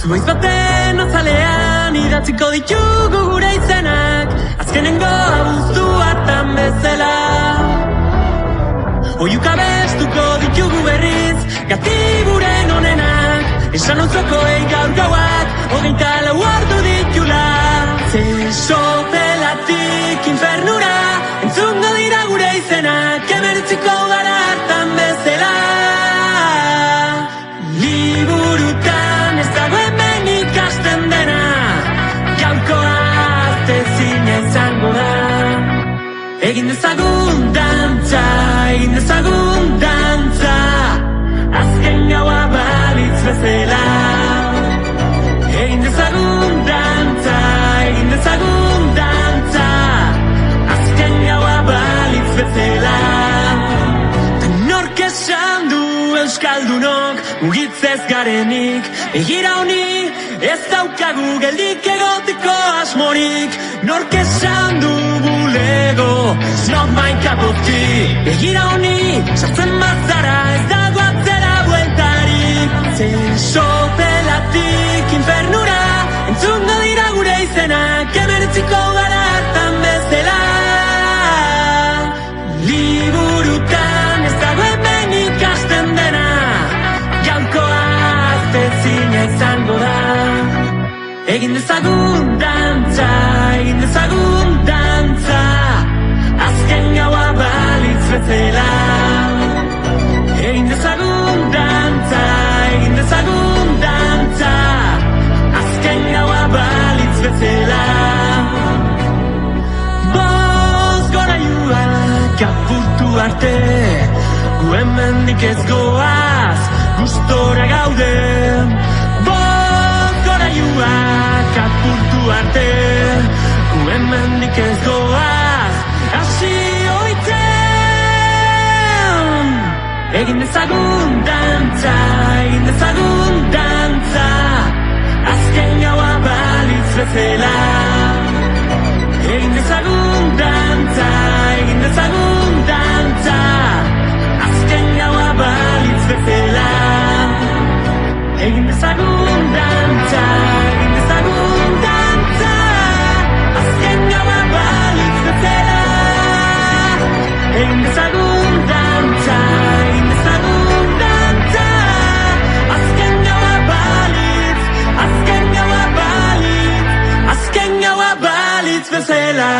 Zuaiz baten azalean idatziko ditugu gure izenak, azkenengo abuztu hartan bezala. Oiuka bestuko ditugu berriz, gatiburen onenak, esan ontzokoei gaur gauak, 24 ordu ditula. Sopelatik infernura, entzungo dira gure izenak, emertziko gara hartan bezala. Liburutan ez dago hemen ikasten dena, gaurkoa artezina izango da. Egin dezagun dantza, azken gaua balitz bezala. Egin dezagun dantza, azken gaua balitz bezala. Nork esan du euskaldunok mugitzez garenik, egira honi ez daukagu geldik egoteko asmorik. Nork esan du bulego, it's not my cup of tea. Egira honi sartzen bazara ez dago atzera bueltarik. Sopelatik infernura, entzungo dira gure izenak, emertziko gara hartan bezala. Liburutan ez dago hemen ikasten dena, gaurkoa artezina izango da. Egin dezagun dantza, azken gaua balitz bezala. Egin dezagun dantza, azken gaua balitz bezala. Boz gora juak apurtu arte, gu hemendik ez goaz, gustora gaude. Boz gora juak apurtu arte, gu hemendik ez goaz, hasi oitzen. Egin dezagun dantza, azken gaua balitz bezala. Egin dezagun dantza, azken gaua balitz bezala. Egin dezagun dantza, azken gaua balitz bezala. Egin dezagun dantza, azken gaua balitz bezala.